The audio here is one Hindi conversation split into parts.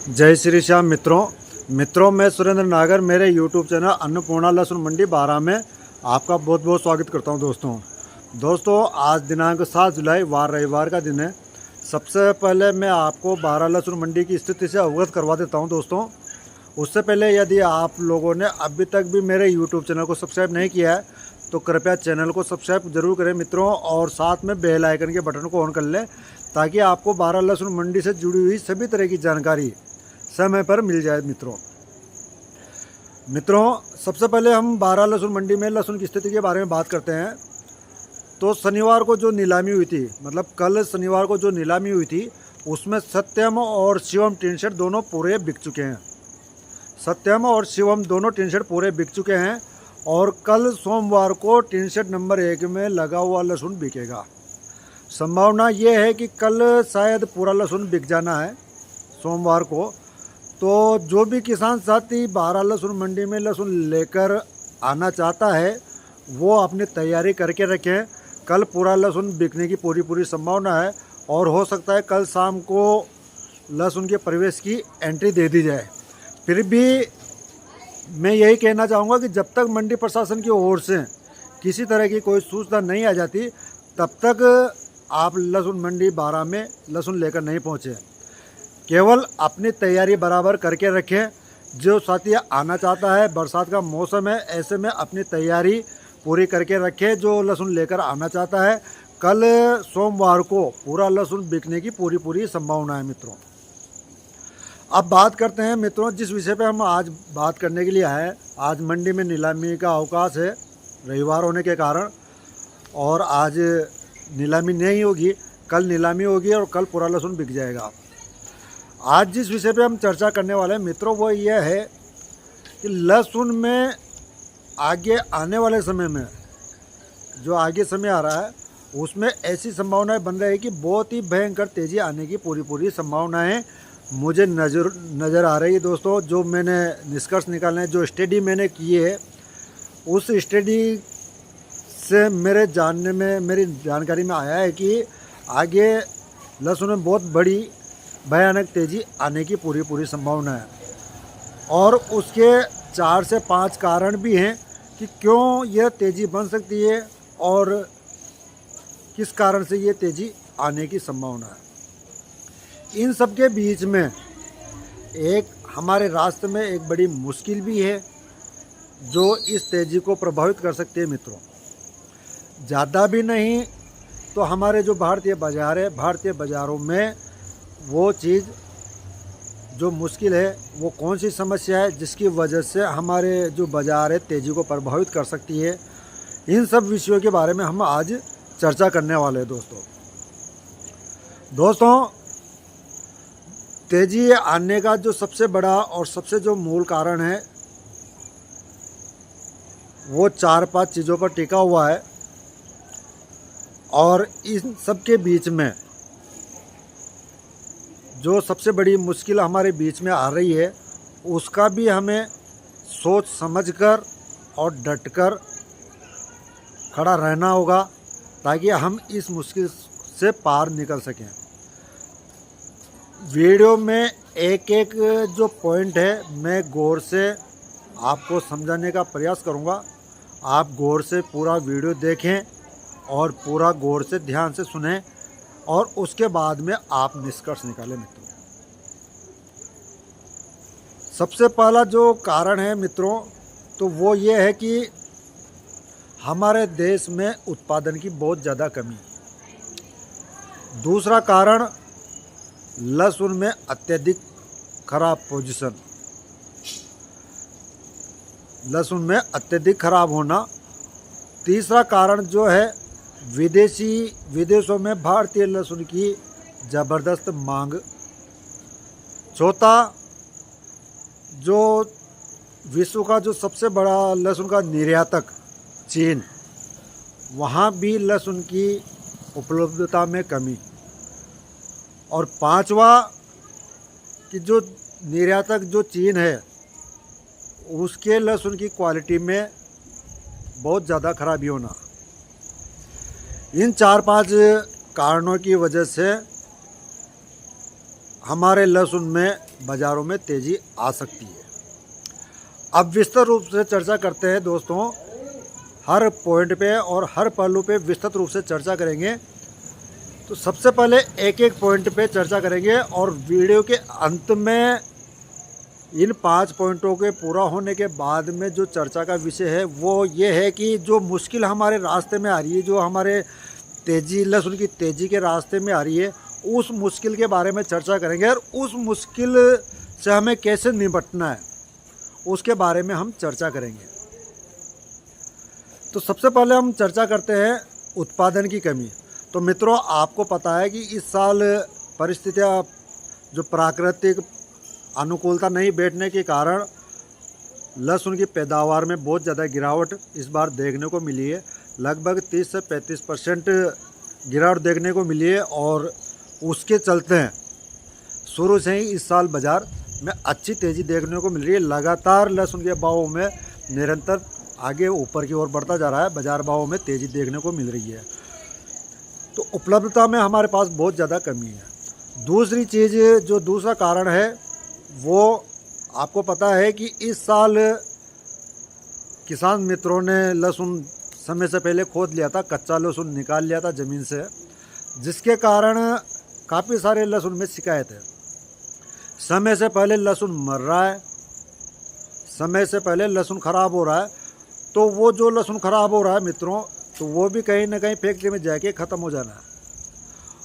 जय श्री श्याम मित्रों मैं सुरेंद्र नागर मेरे यूट्यूब चैनल अन्नपूर्णा लहसुन मंडी 12 में आपका बहुत बहुत स्वागत करता हूं। दोस्तों आज दिनांक 7 जुलाई वार रविवार का दिन है। सबसे पहले मैं आपको 12 लहसुन मंडी की स्थिति से अवगत करवा देता हूं। दोस्तों उससे पहले यदि आप लोगों ने अभी तक भी मेरे यूट्यूब चैनल को सब्सक्राइब नहीं किया है तो कृपया चैनल को सब्सक्राइब जरूर करें मित्रों, और साथ में बेल आइकन के बटन को ऑन कर लें ताकि आपको 12 लहसुन मंडी से जुड़ी हुई सभी तरह की जानकारी समय पर मिल जाए। मित्रों सबसे पहले हम 12 लहसुन मंडी में लहसुन की स्थिति के बारे में बात करते हैं। तो शनिवार को जो नीलामी हुई थी, मतलब कल शनिवार को जो नीलामी हुई थी, उसमें सत्यम और शिवम टीन शेड दोनों पूरे बिक चुके हैं। सत्यम और शिवम दोनों टीन शेड पूरे बिक चुके हैं और कल सोमवार को टीन शेड नंबर 1 में लगा हुआ लहसुन बिकेगा। संभावना ये है कि कल शायद पूरा लहसुन बिक जाना है सोमवार को। तो जो भी किसान साथी 12 लहसुन मंडी में लहसुन लेकर आना चाहता है वो अपनी तैयारी करके रखें। कल पूरा लहसुन बिकने की पूरी संभावना है और हो सकता है कल शाम को लहसुन के प्रवेश की एंट्री दे दी जाए। फिर भी मैं यही कहना चाहूँगा कि जब तक मंडी प्रशासन की ओर से किसी तरह की कोई सूचना नहीं आ जाती तब तक आप लहसुन मंडी 12 में लहसुन लेकर नहीं पहुँचे। केवल अपनी तैयारी बराबर करके रखें। जो साथी आना चाहता है, बरसात का मौसम है, ऐसे में अपनी तैयारी पूरी करके रखें। जो लहसुन लेकर आना चाहता है, कल सोमवार को पूरा लहसुन बिकने की पूरी संभावना है मित्रों। अब बात करते हैं मित्रों जिस विषय पे हम आज बात करने के लिए आए। आज मंडी में नीलामी का अवकाश है रविवार होने के कारण, और आज नीलामी नहीं होगी, कल नीलामी होगी और कल पूरा लहसुन बिक जाएगा। आज जिस विषय पे हम चर्चा करने वाले हैं मित्रों वो ये है कि लहसुन में आगे आने वाले समय में, जो आगे समय आ रहा है उसमें ऐसी संभावनाएं बन रही है कि बहुत ही भयंकर तेज़ी आने की पूरी संभावनाएं मुझे नज़र आ रही है। दोस्तों जो मैंने निष्कर्ष निकाले हैं, जो स्टडी मैंने किए है, उस स्टडी से मेरे मेरी जानकारी में आया है कि आगे लहसुन में बहुत बड़ी भयानक तेज़ी आने की पूरी संभावना है। और उसके 4 से 5 कारण भी हैं कि क्यों यह तेज़ी बन सकती है और किस कारण से ये तेज़ी आने की संभावना है। इन सब के बीच में एक हमारे रास्ते में एक बड़ी मुश्किल भी है जो इस तेज़ी को प्रभावित कर सकती है मित्रों। ज़्यादा भी नहीं तो हमारे जो भारतीय बाज़ार है, भारतीय बाज़ारों में वो चीज़ जो मुश्किल है वो कौन सी समस्या है जिसकी वजह से हमारे जो बाज़ार है तेज़ी को प्रभावित कर सकती है, इन सब विषयों के बारे में हम आज चर्चा करने वाले हैं। दोस्तों तेज़ी आने का जो सबसे बड़ा और सबसे जो मूल कारण है वो 4-5 चीज़ों पर टिका हुआ है, और इन सब के बीच में जो सबसे बड़ी मुश्किल हमारे बीच में आ रही है उसका भी हमें सोच समझकर और डटकर खड़ा रहना होगा ताकि हम इस मुश्किल से पार निकल सकें। वीडियो में एक जो पॉइंट है मैं गौर से आपको समझाने का प्रयास करूंगा। आप गौर से पूरा वीडियो देखें और पूरा गौर से ध्यान से सुनें और उसके बाद में आप निष्कर्ष निकालें मित्रों। सबसे पहला जो कारण है मित्रों तो वो ये है कि हमारे देश में उत्पादन की बहुत ज़्यादा कमी। दूसरा कारण लहसुन में अत्यधिक खराब पोजीशन, लहसुन में अत्यधिक खराब होना। तीसरा कारण जो है विदेशों में भारतीय लहसुन की ज़बरदस्त मांग। चौथा जो विश्व का जो सबसे बड़ा लहसुन का निर्यातक चीन, वहाँ भी लहसुन की उपलब्धता में कमी। और पांचवा कि जो निर्यातक जो चीन है उसके लहसुन की क्वालिटी में बहुत ज़्यादा खराबी होना। इन 4-5 कारणों की वजह से हमारे लहसुन में बाज़ारों में तेज़ी आ सकती है। अब विस्तृत रूप से चर्चा करते हैं दोस्तों, हर पॉइंट पे और हर पहलू पे विस्तृत रूप से चर्चा करेंगे। तो सबसे पहले एक एक पॉइंट पे चर्चा करेंगे और वीडियो के अंत में इन 5 पॉइंटों के पूरा होने के बाद में जो चर्चा का विषय है वो ये है कि जो मुश्किल हमारे रास्ते में आ रही है, जो हमारे तेज़ी लहसुन की तेज़ी के रास्ते में आ रही है, उस मुश्किल के बारे में चर्चा करेंगे और उस मुश्किल से हमें कैसे निपटना है उसके बारे में हम चर्चा करेंगे। तो सबसे पहले हम चर्चा करते हैं उत्पादन की कमी। तो मित्रों, आपको पता है कि इस साल परिस्थितियाँ जो प्राकृतिक अनुकूलता नहीं बैठने के कारण लहसुन की पैदावार में बहुत ज़्यादा गिरावट इस बार देखने को मिली है। लगभग 30 से 35% गिरावट देखने को मिली है और उसके चलते शुरू से ही इस साल बाज़ार में अच्छी तेज़ी देखने को मिल रही है। लगातार लहसुन के भावों में निरंतर आगे ऊपर की ओर बढ़ता जा रहा है, बाज़ार भावों में तेज़ी देखने को मिल रही है। तो उपलब्धता में हमारे पास बहुत ज़्यादा कमी है। दूसरी चीज़, जो दूसरा कारण है वो आपको पता है कि इस साल किसान मित्रों ने लहसुन समय से पहले खोद लिया था, कच्चा लहसुन निकाल लिया था ज़मीन से, जिसके कारण काफ़ी सारे लहसुन में शिकायत है। समय से पहले लहसुन मर रहा है, समय से पहले लहसुन ख़राब हो रहा है। तो वो जो लहसुन ख़राब हो रहा है मित्रों, तो वो भी कहीं ना कहीं फैक्ट्री में जाके ख़त्म हो जाना है।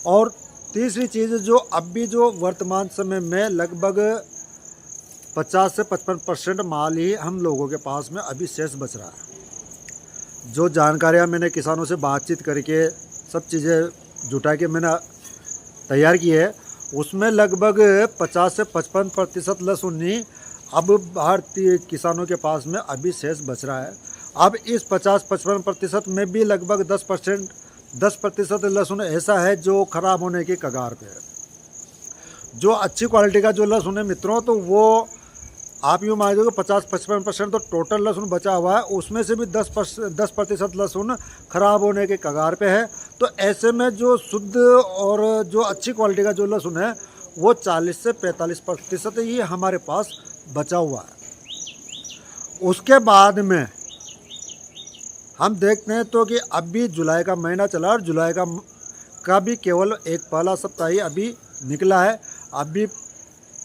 और तीसरी चीज़, जो अब भी जो वर्तमान समय में लगभग 50 से 55% माल ही हम लोगों के पास में अभी शेष बच रहा है। जो जानकारियाँ मैंने किसानों से बातचीत करके सब चीज़ें जुटा के मैंने तैयार की है, उसमें लगभग 50 से 55% लहसुन ही अब भारतीय किसानों के पास में अभी शेष बच रहा है। अब इस 50-55% में भी लगभग 10% लहसुन ऐसा है जो ख़राब होने के कगार पे है। जो अच्छी क्वालिटी का जो लहसुन है मित्रों, तो वो आप यूँ मान लो 50-55% तो टोटल लहसुन बचा हुआ है, उसमें से भी 10% लहसुन ख़राब होने के कगार पे है। तो ऐसे में जो शुद्ध और जो अच्छी क्वालिटी का जो लहसुन है वो 40 से 45% ही हमारे पास बचा हुआ है। उसके बाद में हम देखते हैं तो कि अभी जुलाई का महीना चला और जुलाई का भी केवल एक पहला सप्ताह ही अभी निकला है। अभी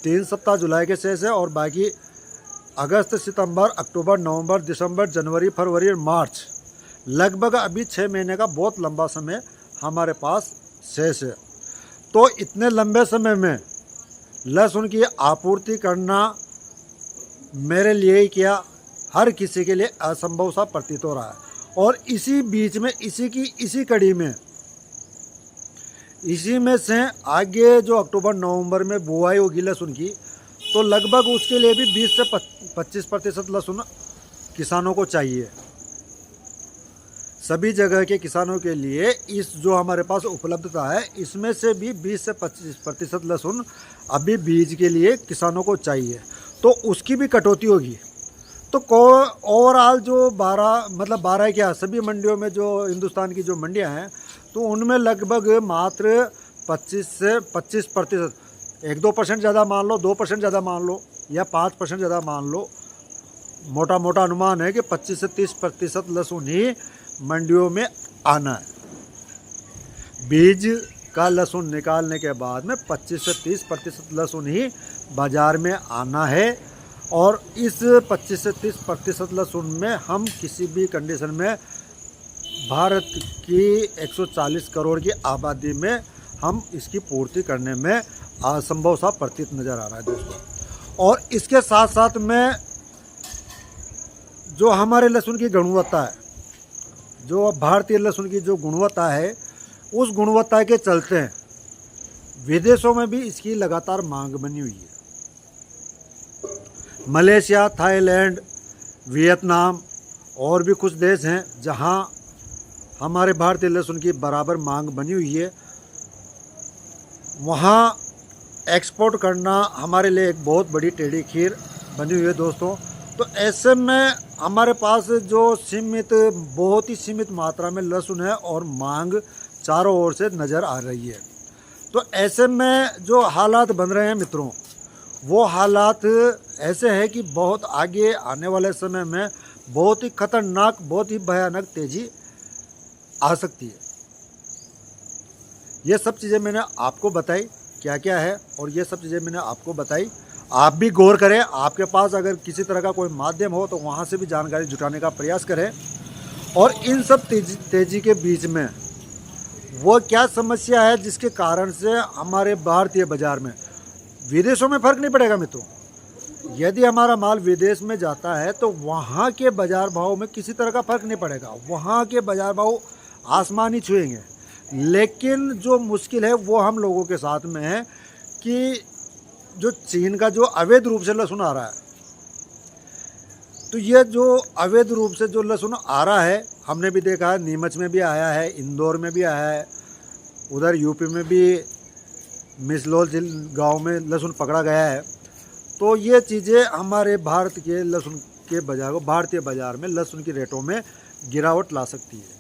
3 सप्ताह जुलाई के शेष है और बाकी अगस्त, सितंबर, अक्टूबर, नवंबर, दिसंबर, जनवरी, फरवरी और मार्च, लगभग अभी 6 महीने का बहुत लंबा समय हमारे पास शेष है। तो इतने लंबे समय में लहसुन की आपूर्ति करना मेरे लिए ही क्या, हर किसी के लिए असंभव सा प्रतीत हो रहा है। और इसी बीच में इसी कड़ी में इसी में से आगे जो अक्टूबर नवंबर में बुआई होगी लहसुन की, तो लगभग उसके लिए भी 20 से 25% लहसुन किसानों को चाहिए। सभी जगह के किसानों के लिए इस जो हमारे पास उपलब्धता है, इसमें से भी 20 से 25% लहसुन अभी बीज के लिए किसानों को चाहिए। तो उसकी भी कटौती होगी। तो ओवरऑल जो 12 क्या सभी मंडियों में जो हिंदुस्तान की जो मंडियां हैं, तो उनमें लगभग मात्र 25 से 25%, 1-2% ज़्यादा मान लो, 2% ज़्यादा मान लो या 5% ज़्यादा मान लो, मोटा अनुमान है कि 25 से 30% लहसुन ही मंडियों में आना है। बीज का लहसुन निकालने के बाद में 25 से 30% लहसुन ही बाज़ार में आना है। और इस 25 से 30% लहसुन में हम किसी भी कंडीशन में भारत की 140 करोड़ की आबादी में हम इसकी पूर्ति करने में असंभव सा प्रतीत नज़र आ रहा है दोस्तों। और इसके साथ साथ में जो हमारे लहसुन की गुणवत्ता है, जो भारतीय लहसुन की जो गुणवत्ता है, उस गुणवत्ता के चलते विदेशों में भी इसकी लगातार मांग बनी हुई है। मलेशिया, थाईलैंड, वियतनाम और भी कुछ देश हैं जहां हमारे भारतीय लहसुन की बराबर मांग बनी हुई है। वहां एक्सपोर्ट करना हमारे लिए एक बहुत बड़ी टेढ़ी खीर बनी हुई है दोस्तों। तो ऐसे में हमारे पास जो बहुत ही सीमित मात्रा में लहसुन है और मांग चारों ओर से नज़र आ रही है। तो ऐसे में जो हालात बन रहे हैं मित्रों, वो हालात ऐसे हैं कि बहुत आगे आने वाले समय में बहुत ही खतरनाक, बहुत ही भयानक तेजी आ सकती है। ये सब चीज़ें मैंने आपको बताई क्या क्या है, और ये सब चीज़ें मैंने आपको बताई। आप भी गौर करें, आपके पास अगर किसी तरह का कोई माध्यम हो तो वहाँ से भी जानकारी जुटाने का प्रयास करें। और इन सब तेजी के बीच में वो क्या समस्या है जिसके कारण से हमारे भारतीय बाज़ार में, विदेशों में फ़र्क नहीं पड़ेगा मित्रों, यदि हमारा माल विदेश में जाता है तो वहाँ के बाज़ार भाव में किसी तरह का फ़र्क नहीं पड़ेगा, वहाँ के बाज़ार भाव आसमान ही छुएंगे। लेकिन जो मुश्किल है वो हम लोगों के साथ में है कि जो चीन का जो अवैध रूप से लहसुन आ रहा है, तो ये जो अवैध रूप से जो लहसुन आ रहा है, हमने भी देखा है, नीमच में भी आया है, इंदौर में भी आया है, उधर यूपी में भी मिसलोल गांव में लहसुन पकड़ा गया है। तो ये चीज़ें हमारे भारत के लहसुन के बाज़ार को, भारतीय बाज़ार में लहसुन की रेटों में गिरावट ला सकती है।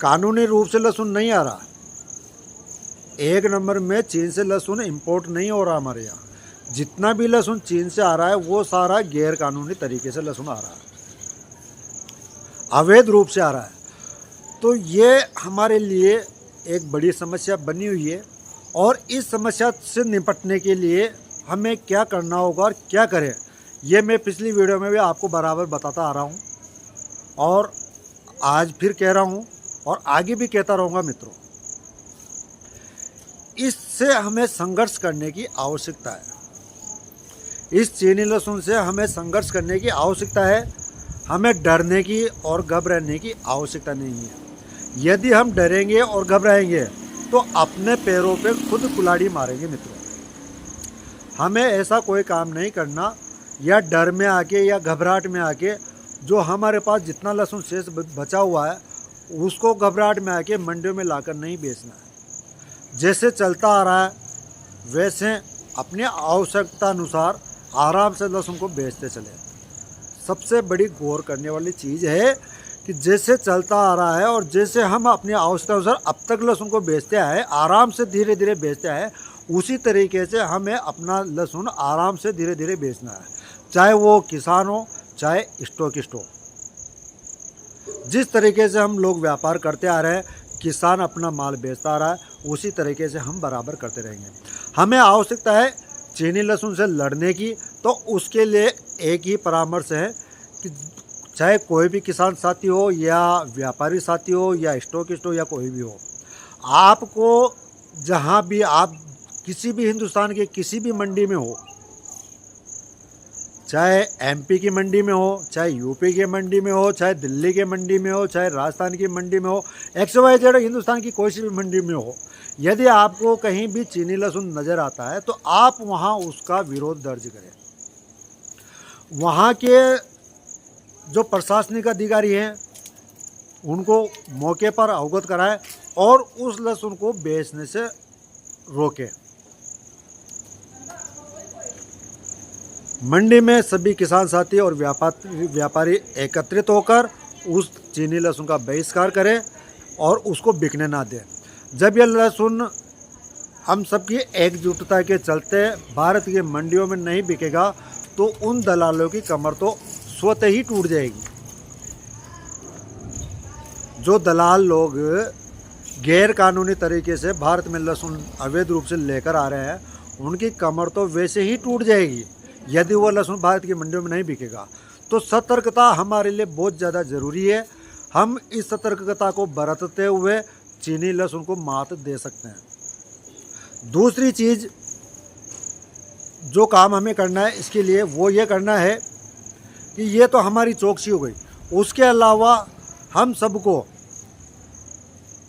कानूनी रूप से लहसुन नहीं आ रहा, एक नंबर में चीन से लहसुन इंपोर्ट नहीं हो रहा। हमारे यहाँ जितना भी लहसुन चीन से आ रहा है वो सारा गैर कानूनी तरीके से लहसुन आ रहा है, अवैध रूप से आ रहा है। तो ये हमारे लिए एक बड़ी समस्या बनी हुई है, और इस समस्या से निपटने के लिए हमें क्या करना होगा और क्या करें, ये मैं पिछली वीडियो में भी आपको बराबर बताता आ रहा हूँ, और आज फिर कह रहा हूँ और आगे भी कहता रहूँगा मित्रों। इससे हमें संघर्ष करने की आवश्यकता है, इस चीनी लहसुन से हमें संघर्ष करने की आवश्यकता है। हमें डरने की और घबराने की आवश्यकता नहीं है। यदि हम डरेंगे और घबराएंगे तो अपने पैरों पे खुद कुल्हाड़ी मारेंगे मित्रों। हमें ऐसा कोई काम नहीं करना, या डर में आके या घबराहट में आके जो हमारे पास जितना लहसुन शेष बचा हुआ है उसको घबराहट में आके मंडियों में लाकर नहीं बेचना है। जैसे चलता आ रहा है वैसे अपनी आवश्यकता अनुसार आराम से लहसुन को बेचते चले। सबसे बड़ी गौर करने वाली चीज़ है कि जैसे चलता आ रहा है और जैसे हम अपनी आवश्यकता अनुसार अब तक लहसुन को बेचते आए, आराम से धीरे धीरे बेचते आए, उसी तरीके से हमें अपना लहसुन आराम से धीरे धीरे बेचना है। चाहे वो किसान हो, चाहे स्टॉकिस्ट हो। जिस तरीके से हम लोग व्यापार करते आ रहे हैं, किसान अपना माल बेचता आ रहा है, उसी तरीके से हम बराबर करते रहेंगे। हमें आवश्यकता है चीनी लहसुन से लड़ने की, तो उसके लिए एक ही परामर्श है कि चाहे कोई भी किसान साथी हो या व्यापारी साथी हो या स्टॉकिस्ट हो या कोई भी हो, आपको जहाँ भी आप किसी भी हिंदुस्तान के किसी भी मंडी में हो, चाहे एमपी की मंडी में हो, चाहे यूपी की मंडी में हो, चाहे दिल्ली की मंडी में हो, चाहे राजस्थान की मंडी में हो, XYZ हिंदुस्तान की कोई सी भी मंडी में हो, यदि आपको कहीं भी चीनी लहसुन नज़र आता है तो आप वहाँ उसका विरोध दर्ज करें। वहाँ के जो प्रशासनिक अधिकारी हैं उनको मौके पर अवगत कराएं और उस लहसुन को बेचने से रोकें। मंडी में सभी किसान साथी और व्यापारी एकत्रित होकर उस चीनी लहसुन का बहिष्कार करें और उसको बिकने ना दें। जब यह लहसुन हम सबकी एकजुटता के चलते भारत की मंडियों में नहीं बिकेगा तो उन दलालों की कमर तो स्वतः ही टूट जाएगी। जो दलाल लोग गैर कानूनी तरीके से भारत में लहसुन अवैध रूप से लेकर आ रहे हैं, उनकी कमर तो वैसे ही टूट जाएगी यदि वो लहसुन भारत की मंडियों में नहीं बिकेगा। तो सतर्कता हमारे लिए बहुत ज़्यादा ज़रूरी है। हम इस सतर्कता को बरतते हुए चीनी लहसुन को मात दे सकते हैं। दूसरी चीज़ जो काम हमें करना है इसके लिए वो ये करना है कि ये तो हमारी चौकसी हो गई, उसके अलावा हम सबको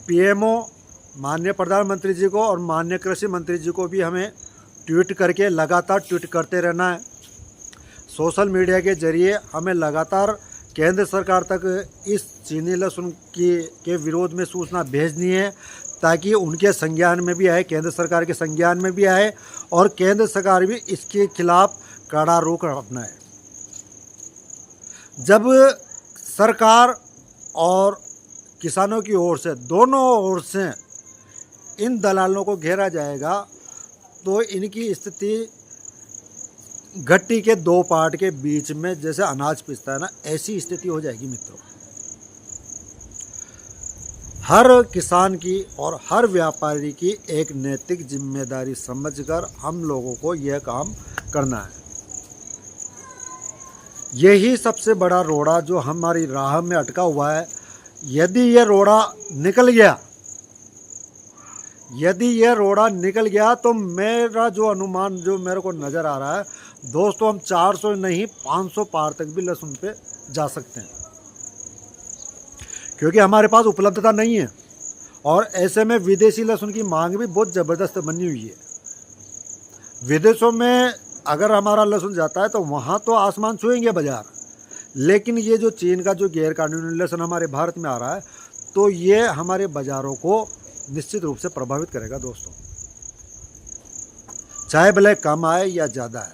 पीएमओ माननीय प्रधानमंत्री जी को और माननीय कृषि मंत्री जी को भी हमें ट्वीट करके लगातार ट्वीट करते रहना है। सोशल मीडिया के जरिए हमें लगातार केंद्र सरकार तक इस चीनी लहसुन के विरोध में सूचना भेजनी है ताकि उनके संज्ञान में भी आए, केंद्र सरकार के संज्ञान में भी आए और केंद्र सरकार भी इसके खिलाफ कड़ा रुख अपनाए। जब सरकार और किसानों की ओर से, दोनों ओर से इन दलालों को घेरा जाएगा तो इनकी स्थिति गट्टी के दो पार्ट के बीच में जैसे अनाज पिसता है ना, ऐसी स्थिति हो जाएगी मित्रों। हर किसान की और हर व्यापारी की एक नैतिक जिम्मेदारी समझकर हम लोगों को यह काम करना है। यही सबसे बड़ा रोड़ा जो हमारी राह में अटका हुआ है, यदि यह रोड़ा निकल गया तो मेरा जो अनुमान जो मेरे को नज़र आ रहा है दोस्तों, हम 400 नहीं 500 पार तक भी लहसुन पे जा सकते हैं, क्योंकि हमारे पास उपलब्धता नहीं है। और ऐसे में विदेशी लहसुन की मांग भी बहुत ज़बरदस्त बनी हुई है। विदेशों में अगर हमारा लहसुन जाता है तो वहाँ तो आसमान छुएंगे बाजार, लेकिन ये जो चीन का जो गैर कानूनी लहसुन हमारे भारत में आ रहा है तो ये हमारे बाज़ारों को निश्चित रूप से प्रभावित करेगा दोस्तों। चाहे भले कम आए या ज़्यादा है,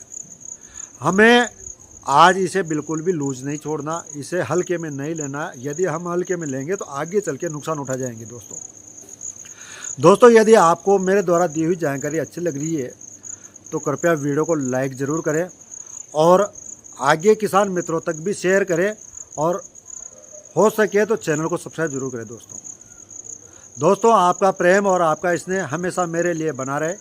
हमें आज इसे बिल्कुल भी लूज नहीं छोड़ना, इसे हल्के में नहीं लेना। यदि हम हल्के में लेंगे तो आगे चल के नुकसान उठा जाएंगे दोस्तों। यदि आपको मेरे द्वारा दी हुई जानकारी अच्छी लग रही है तो कृपया वीडियो को लाइक ज़रूर करें और आगे किसान मित्रों तक भी शेयर करें, और हो सके तो चैनल को सब्सक्राइब जरूर करें दोस्तों। आपका प्रेम और आपका स्नेह हमेशा मेरे लिए बना रहे।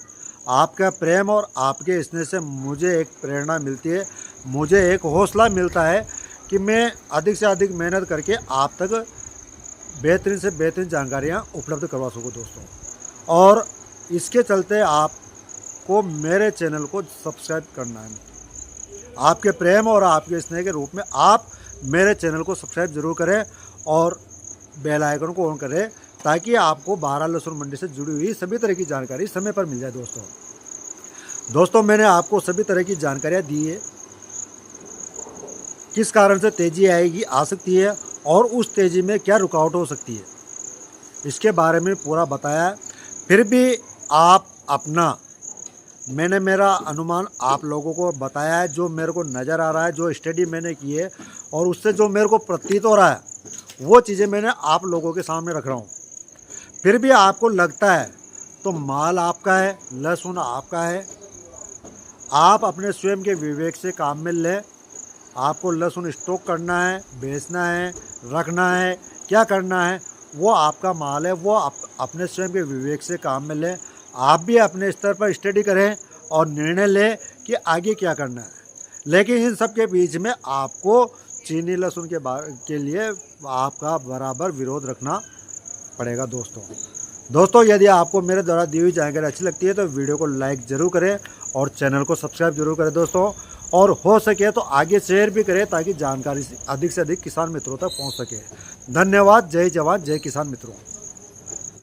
आपका प्रेम और आपके स्नेह से मुझे एक प्रेरणा मिलती है, मुझे एक हौसला मिलता है कि मैं अधिक से अधिक मेहनत करके आप तक बेहतरीन से बेहतरीन जानकारियाँ उपलब्ध करवा सकूँ दोस्तों। और इसके चलते आपको मेरे चैनल को सब्सक्राइब करना है। आपके प्रेम और आपके स्नेह के रूप में आप मेरे चैनल को सब्सक्राइब जरूर करें और बेल आइकन को ऑन करें, ताकि आपको बारा लहसुन मंडी से जुड़ी हुई सभी तरह की जानकारी समय पर मिल जाए दोस्तों। मैंने आपको सभी तरह की जानकारियाँ दी है, किस कारण से तेज़ी आएगी आ सकती है और उस तेज़ी में क्या रुकावट हो सकती है, इसके बारे में पूरा बताया है। फिर भी आप अपना, मैंने मेरा अनुमान आप लोगों को बताया है, जो मेरे को नज़र आ रहा है, जो स्टडी मैंने की है और उससे जो मेरे को प्रतीत हो रहा है वो चीज़ें मैंने आप लोगों के सामने रख रहा हूँ। फिर भी आपको लगता है तो माल आपका है, लहसुन आपका है, आप अपने स्वयं के विवेक से काम में लें। आपको लहसुन स्टॉक करना है, बेचना है, रखना है, क्या करना है, वो आपका माल है, वो अपने स्वयं के विवेक से काम में लें। आप भी अपने स्तर पर स्टडी करें और निर्णय लें कि आगे क्या करना है। लेकिन इन सब के बीच में आपको चीनी लहसुन के लिए आपका बराबर विरोध रखना पड़ेगा दोस्तों। यदि आपको मेरे द्वारा दी हुई जानकारी अच्छी लगती है तो वीडियो को लाइक ज़रूर करें और चैनल को सब्सक्राइब जरूर करें दोस्तों, और हो सके तो आगे शेयर भी करें ताकि जानकारी अधिक से अधिक किसान मित्रों तक पहुंच सके। धन्यवाद। जय जवान जय किसान मित्रों।